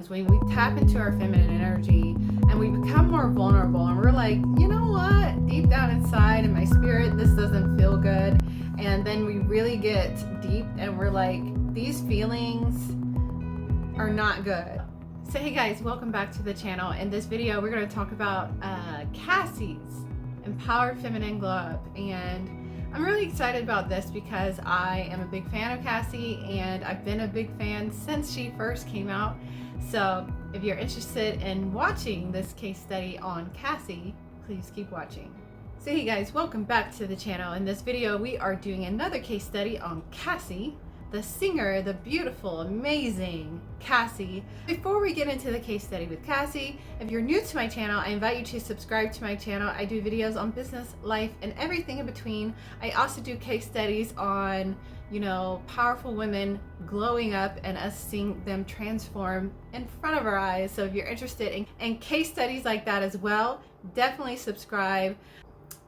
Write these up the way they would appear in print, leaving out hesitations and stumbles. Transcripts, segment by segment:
When we tap into our feminine energy and we become more vulnerable and we're like, you know what, deep down inside in my spirit, this doesn't feel good. And then we really get deep and we're like, these feelings are not good. So hey guys, welcome back to the channel. In this video, we're going to talk about Cassie's Empowered Feminine Glow Up. And I'm really excited about this because I am a big fan of Cassie and I've been a big fan since she first came out. So if you're interested in watching this case study on Cassie, please keep watching. So hey guys, welcome back to the channel. In this video, we are doing another case study on Cassie, the singer, the beautiful, amazing Cassie. Before we get into the case study with Cassie, if you're new to my channel, I invite you to subscribe to my channel. I do videos on business, life, and everything in between. I also do case studies on, powerful women glowing up and us seeing them transform in front of our eyes. So if you're interested in case studies like that as well, definitely subscribe.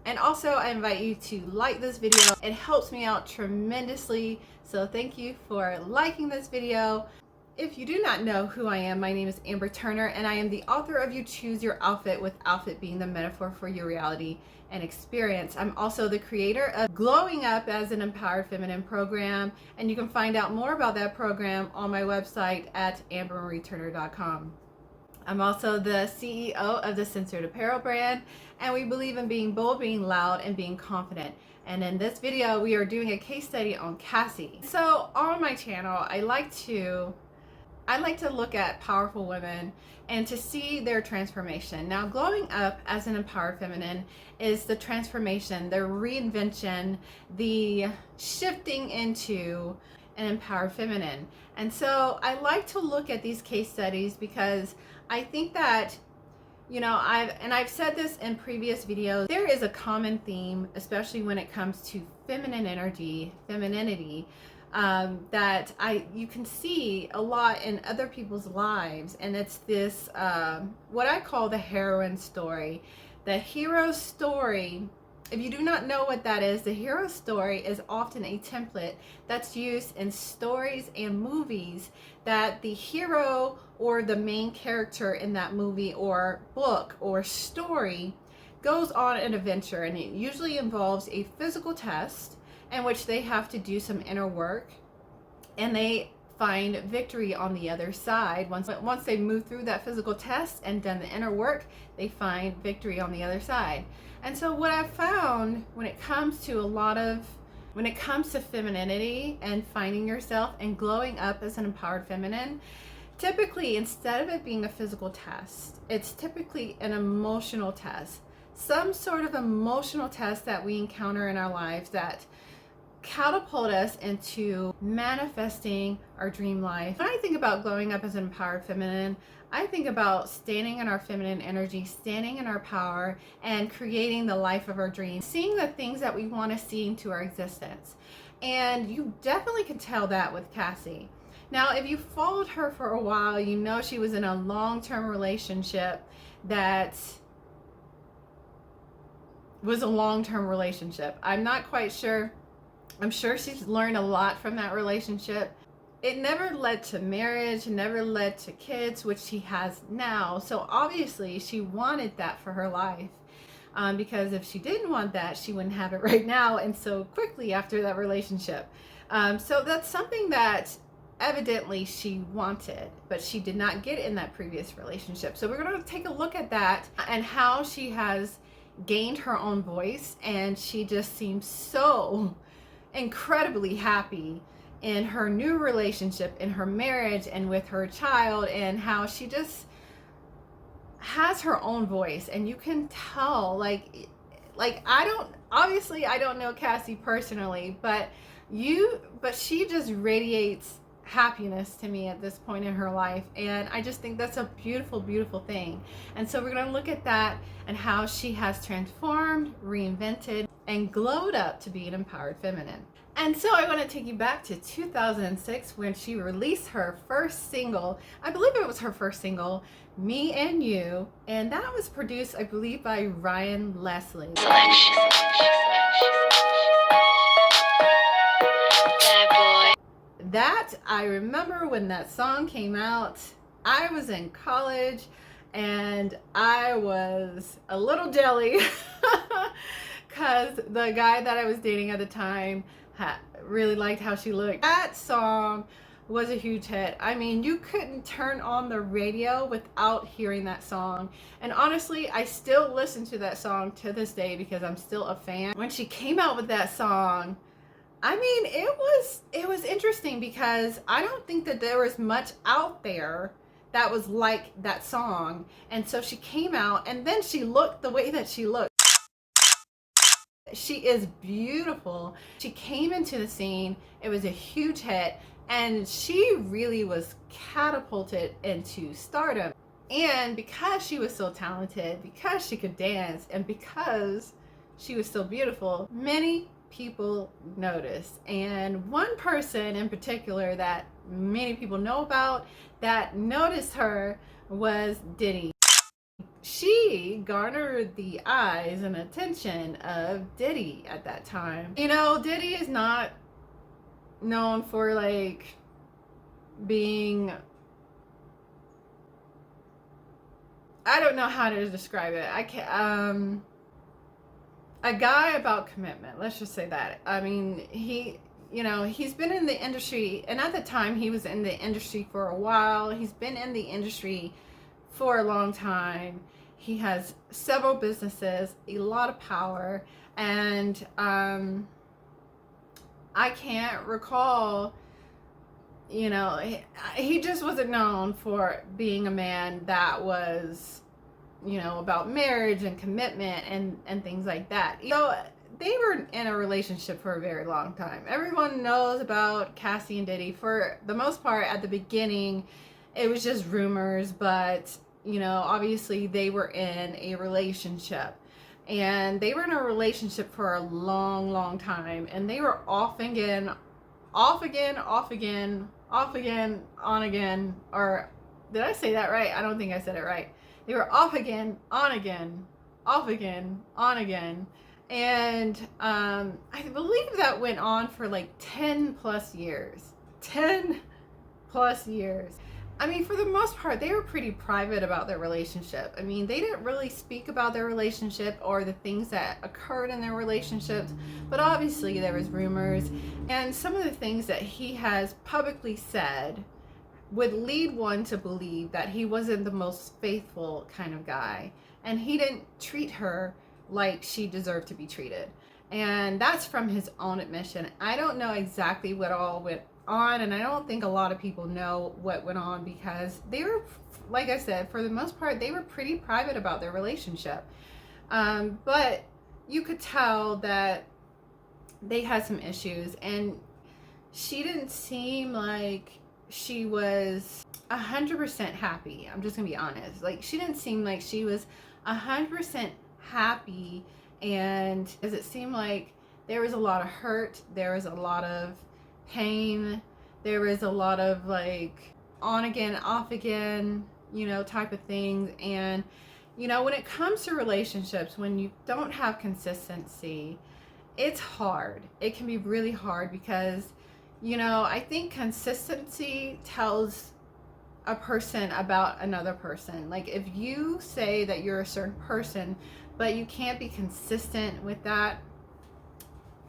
And also I invite you to like this video. It helps me out tremendously. So thank you for liking this video. If you do not know who I am, my name is Amber Turner and I am the author of You Choose Your Outfit, with outfit being the metaphor for your reality and experience. I'm also the creator of Glowing Up as an Empowered Feminine program, and you can find out more about that program on my website at ambermarieturner.com. I'm also the CEO of the Censored Apparel brand, and we believe in being bold, being loud, and being confident. And in this video, we are doing a case study on Cassie. So on my channel, I like to look at powerful women and to see their transformation. Now, glowing up as an empowered feminine is the transformation, the reinvention, the shifting into an empowered feminine. And so I like to look at these case studies because I think that, I've said this in previous videos, there is a common theme, especially when it comes to feminine energy, femininity, that you can see a lot in other people's lives. And it's this, what I call the heroine story. The hero story, if you do not know what that is, the hero story is often a template that's used in stories and movies that the hero or the main character in that movie or book or story goes on an adventure, and it usually involves a physical test in which they have to do some inner work and they find victory on the other side. Once they move through that physical test and done the inner work, they find victory on the other side. And so what I've found when it comes to femininity and finding yourself and glowing up as an empowered feminine, typically instead of it being a physical test, it's typically an emotional test. Some sort of emotional test that we encounter in our lives that catapult us into manifesting our dream life. When I think about glowing up as an empowered feminine, I think about standing in our feminine energy, standing in our power, and creating the life of our dreams, seeing the things that we want to see into our existence. And you definitely can tell that with Cassie. Now, if you followed her for a while, you know she was in a long-term relationship that was a long-term relationship. I'm not quite sure. I'm sure she's learned a lot from that relationship. It never led to marriage, never led to kids, which she has now. So obviously she wanted that for her life, because if she didn't want that, she wouldn't have it right now and so quickly after that relationship. So that's something that evidently she wanted, but she did not get in that previous relationship. So we're going to take a look at that and how she has gained her own voice, and she just seems so incredibly happy in her new relationship, in her marriage, and with her child, and how she just has her own voice. And you can tell, like I don't know Cassie personally, but she just radiates happiness to me at this point in her life, and I just think that's a beautiful, beautiful thing. And so we're going to look at that and how she has transformed, reinvented, and glowed up to be an empowered feminine. And so I want to take you back to 2006 when she released her first single. I believe it was her first single, Me and You, and that was produced, I believe, by Ryan Leslie. That, I remember when that song came out, I was in college and I was a little jelly because the guy that I was dating at the time really liked how she looked. That song was a huge hit. I mean, you couldn't turn on the radio without hearing that song. And honestly, I still listen to that song to this day because I'm still a fan. When she came out with that song, I mean, it was interesting because I don't think that there was much out there that was like that song. And so she came out and then she looked the way that she looked. She is beautiful. She came into the scene. It was a huge hit and she really was catapulted into stardom. And because she was so talented, because she could dance, and because she was so beautiful, many people noticed. And one person in particular that many people know about that noticed her was Diddy. She garnered the eyes and attention of Diddy at that time. You know, Diddy is not known for like being, I don't know how to describe it. I can't, a guy about commitment, let's just say that. I mean, he's been in the industry, and at the time he was in the industry for a while. He's been in the industry for a long time. He has several businesses, a lot of power, and I can't recall, he just wasn't known for being a man that was, about marriage and commitment and things like that. So they were in a relationship for a very long time. Everyone knows about Cassie and Diddy. For the most part, at the beginning, it was just rumors, but obviously they were in a relationship. And they were in a relationship for a long, long time. And they were off again, on again. Or did I say that right? I don't think I said it right. They were off again, on again, off again, on again. And I believe that went on for like 10 plus years. 10 plus years. I mean, for the most part, they were pretty private about their relationship. I mean, they didn't really speak about their relationship or the things that occurred in their relationships, but obviously there was rumors. And some of the things that he has publicly said would lead one to believe that he wasn't the most faithful kind of guy. And he didn't treat her like she deserved to be treated. And that's from his own admission. I don't know exactly what all went on, and I don't think a lot of people know what went on because they were, like I said, for the most part, they were pretty private about their relationship. But you could tell that they had some issues, and she didn't seem like she was 100% happy. I'm just gonna be honest. Like, she didn't seem like she was 100% happy, and as it seemed like there was a lot of hurt, there was a lot of pain, there was a lot of like on again, off again, type of things. And when it comes to relationships, when you don't have consistency, it's hard. It can be really hard because I think consistency tells a person about another person. Like, if you say that you're a certain person but you can't be consistent with that,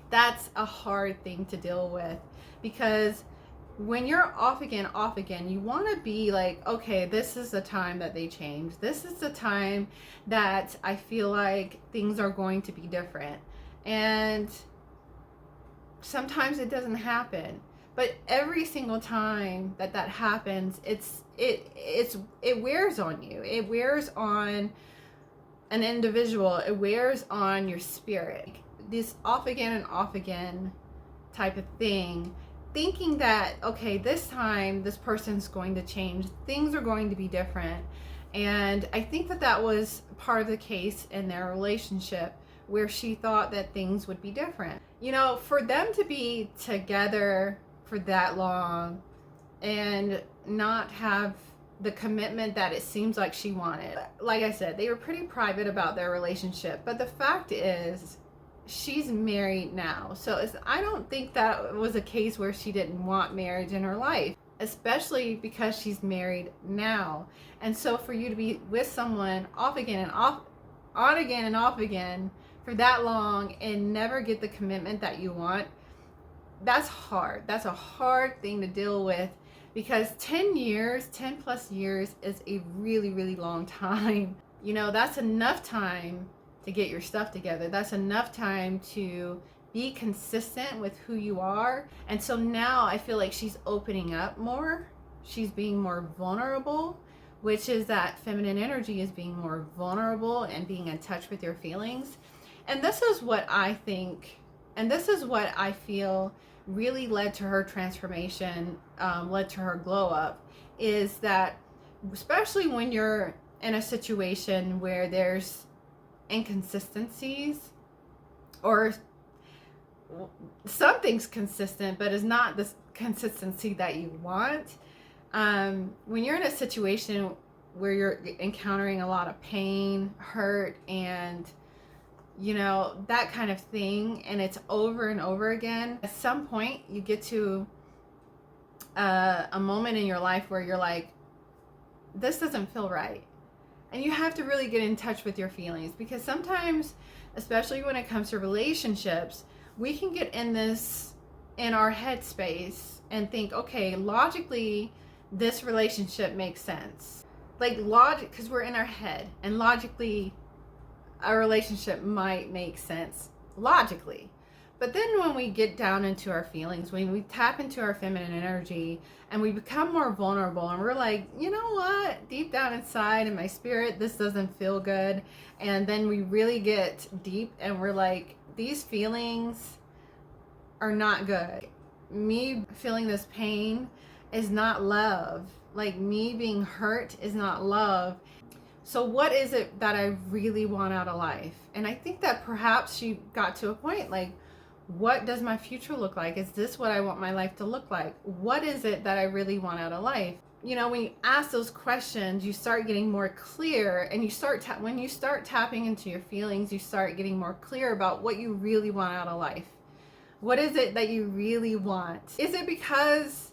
that's a hard thing to deal with. Because when you're off again, you want to be like, okay, this is the time that they change. This is the time that I feel like things are going to be different. And sometimes it doesn't happen. But every single time that happens, it wears on you. It wears on an individual. It wears on your spirit. This off again type of thing, thinking that, okay, this time this person's going to change, things are going to be different. And I think that was part of the case in their relationship, where she thought that things would be different. For them to be together for that long and not have the commitment that it seems like she wanted. Like I said, they were pretty private about their relationship, but the fact is, she's married now. So I don't think that was a case where she didn't want marriage in her life. especially because she's married now. And so for you to be with someone off again and off, on again and off again for that long and never get the commitment that you want, that's hard. That's a hard thing to deal with, because 10 years, 10 plus years is a really, really long time. You know, that's enough time to get your stuff together. That's enough time to be consistent with who you are. And so now I feel like she's opening up more. She's being more vulnerable, which is that feminine energy is being more vulnerable and being in touch with your feelings. And this is what I think, and this is what I feel really led to her transformation, led to her glow up, is that especially when you're in a situation where there's inconsistencies, or something's consistent but is not the consistency that you want, when you're in a situation where you're encountering a lot of pain, hurt, and you know, that kind of thing, and it's over and over again, at some point you get to a moment in your life where you're like, this doesn't feel right. And you have to really get in touch with your feelings, because sometimes, especially when it comes to relationships, we can get in our headspace and think, okay, logically this relationship makes sense. Like logic, because we're in our head, and logically a relationship might make sense logically. But then when we get down into our feelings, when we tap into our feminine energy and we become more vulnerable, and we're like, you know what, deep down inside in my spirit, this doesn't feel good. And then we really get deep and we're like, these feelings are not good. Me feeling this pain is not love. Like, me being hurt is not love. So what is it that I really want out of life? And I think that perhaps she got to a point like, what does my future look like? Is this what I want my life to look like? What is it that I really want out of life? You know, when you ask those questions, you start getting more clear, and you start when you start tapping into your feelings, you start getting more clear about what you really want out of life. What is it that you really want? Is it because,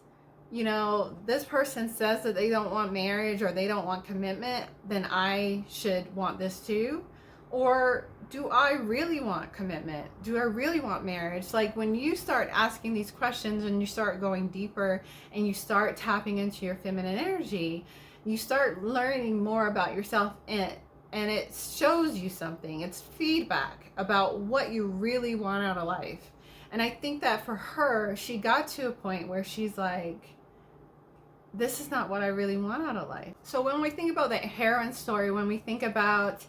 you know, this person says that they don't want marriage or they don't want commitment, then I should want this too? Or do I really want commitment? Do I really want marriage? Like, when you start asking these questions and you start going deeper and you start tapping into your feminine energy, you start learning more about yourself, and it shows you something. It's feedback about what you really want out of life. And I think that for her, she got to a point where she's like, this is not what I really want out of life. So when we think about the heroine story, when we think about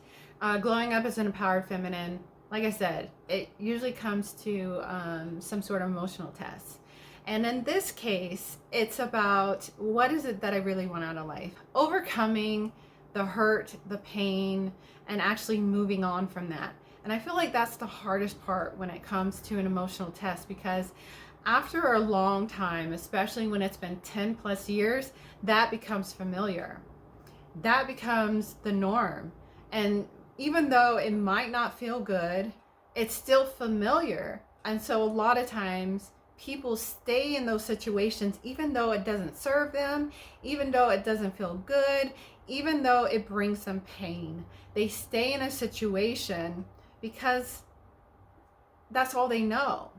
glowing up as an empowered feminine, like I said, it usually comes to some sort of emotional test. And in this case, it's about, what is it that I really want out of life? Overcoming the hurt, the pain, and actually moving on from that. And I feel like that's the hardest part when it comes to an emotional test, because after a long time, especially when it's been 10 plus years, that becomes familiar. That becomes the norm. And even though it might not feel good, it's still familiar. And so a lot of times people stay in those situations, even though it doesn't serve them, even though it doesn't feel good, even though it brings them pain. They stay in a situation because that's all they know.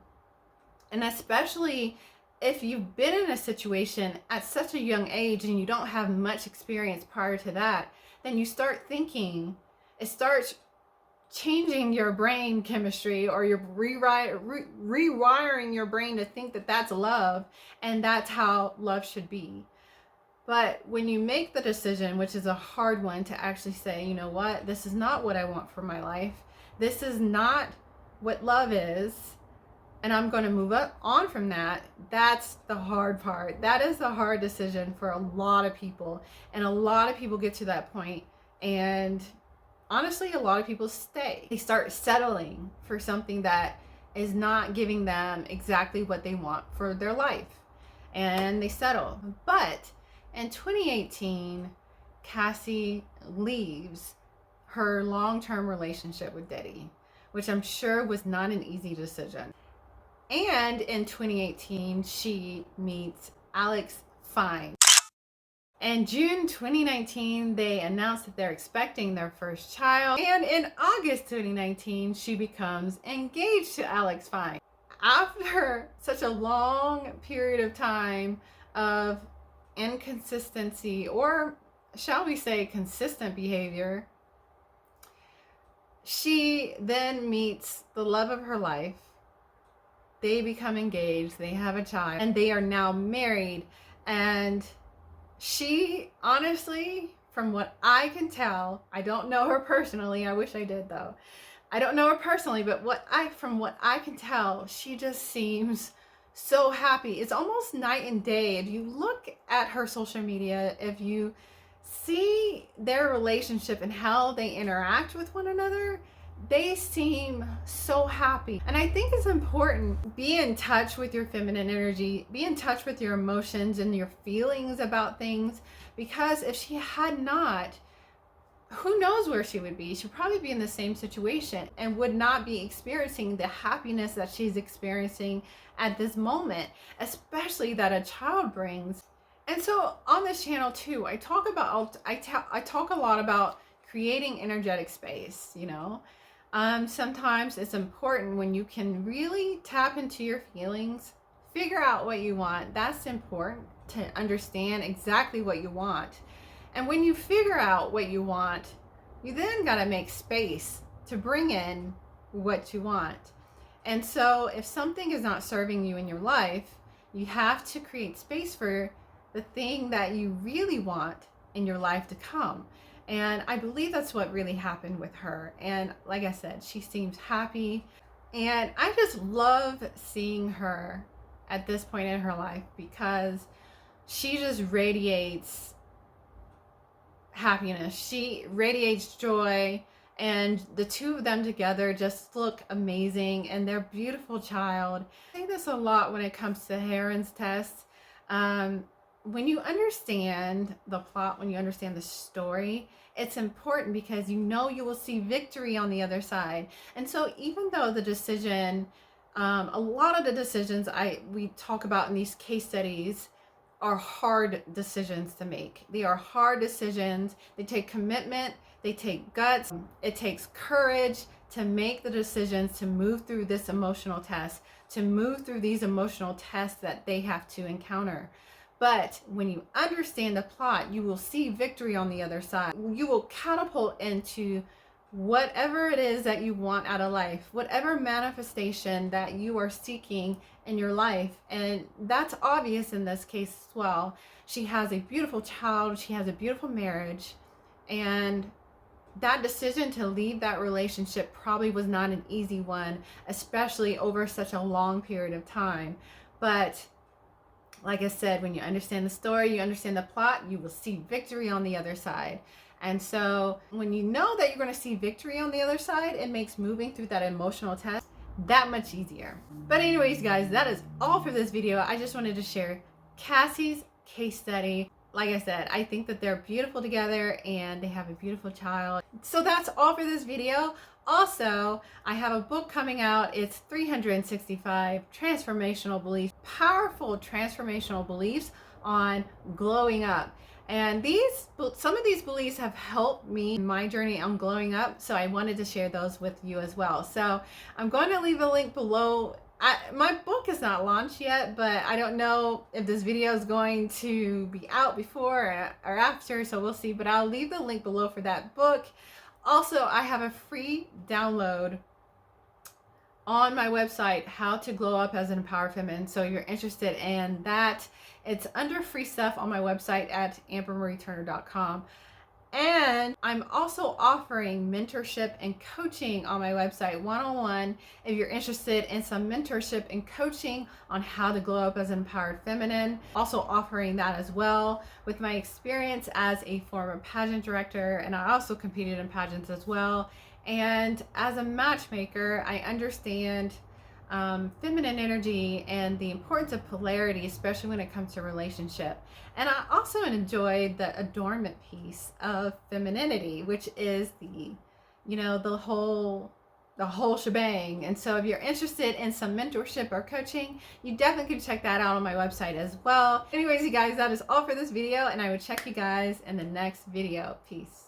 And especially if you've been in a situation at such a young age and you don't have much experience prior to that, then you start thinking, it starts changing your brain chemistry, or you're rewiring your brain to think that that's love and that's how love should be. But when you make the decision, which is a hard one, to actually say, you know what, this is not what I want for my life. This is not what love is. And I'm going to move on from that. That's the hard part. That is the hard decision for a lot of people. And a lot of people get to that point, and honestly, a lot of people stay. They start settling for something that is not giving them exactly what they want for their life, and they settle. But in 2018, Cassie leaves her long-term relationship with Diddy, which I'm sure was not an easy decision. And in 2018, she meets Alex fine. In June 2019, they announced that they're expecting their first child. And in August 2019, she becomes engaged to Alex Fine. After such a long period of time of inconsistency, or shall we say consistent behavior, she then meets the love of her life. They become engaged, they have a child, and they are now married. And she, honestly, from what I can tell, I don't know her personally. I wish I did though. I don't know her personally, but from what I can tell, she just seems so happy. It's almost night and day. If you look at her social media, if you see their relationship and how they interact with one another, they seem so happy. And I think it's important, be in touch with your feminine energy, be in touch with your emotions and your feelings about things, because if she had not, who knows where she would be. She'd probably be in the same situation and would not be experiencing the happiness that she's experiencing at this moment, especially that a child brings. And so on this channel too, I talk a lot about creating energetic space, you know. Sometimes it's important when you can really tap into your feelings, figure out what you want. That's important, to understand exactly what you want. And when you figure out what you want, you then got to make space to bring in what you want. And so if something is not serving you in your life, you have to create space for the thing that you really want in your life to come. And I believe that's what really happened with her. And like I said, she seems happy. And I just love seeing her at this point in her life, because she just radiates happiness. She radiates joy. And the two of them together just look amazing. And their beautiful child. I say this a lot when it comes to Heron's test. When you understand the plot, when you understand the story, it's important, because you know you will see victory on the other side. And so even though the decision, a lot of the decisions we talk about in these case studies are hard decisions to make. They are hard decisions. They take commitment. They take guts. It takes courage to make the decisions to move through this emotional test, to move through these emotional tests that they have to encounter. But when you understand the plot, you will see victory on the other side. You will catapult into whatever it is that you want out of life, whatever manifestation that you are seeking in your life. And that's obvious in this case as well. She has a beautiful child. She has a beautiful marriage. And that decision to leave that relationship probably was not an easy one, especially over such a long period of time. But like I said, when you understand the story, you understand the plot, you will see victory on the other side. And so when you know that you're going to see victory on the other side, it makes moving through that emotional test that much easier. But anyways, guys, that is all for this video. I just wanted to share Cassie's case study. Like I said, I think that they're beautiful together and they have a beautiful child. So that's all for this video. Also, I have a book coming out. It's 365 transformational beliefs, powerful transformational beliefs on glowing up. And some of these beliefs have helped me in my journey on glowing up. So I wanted to share those with you as well. So I'm going to leave a link below. My book is not launched yet, but I don't know if this video is going to be out before or after, so we'll see. But I'll leave the link below for that book. Also, I have a free download on my website, How to Glow Up as an Empowered Feminine. So if you're interested in that, it's under free stuff on my website at ambermarieturner.com. And I'm also offering mentorship and coaching on my website, one-on-one, if you're interested in some mentorship and coaching on how to glow up as an empowered feminine. Also offering that as well with my experience as a former pageant director, and I also competed in pageants as well. And as a matchmaker, I understand feminine energy and the importance of polarity, especially when it comes to relationship. And I also enjoy the adornment piece of femininity, which is the whole the whole shebang. And so if you're interested in some mentorship or coaching, you definitely can check that out on my website as well. Anyways, you guys, that is all for this video, and I will check you guys in the next video. Peace.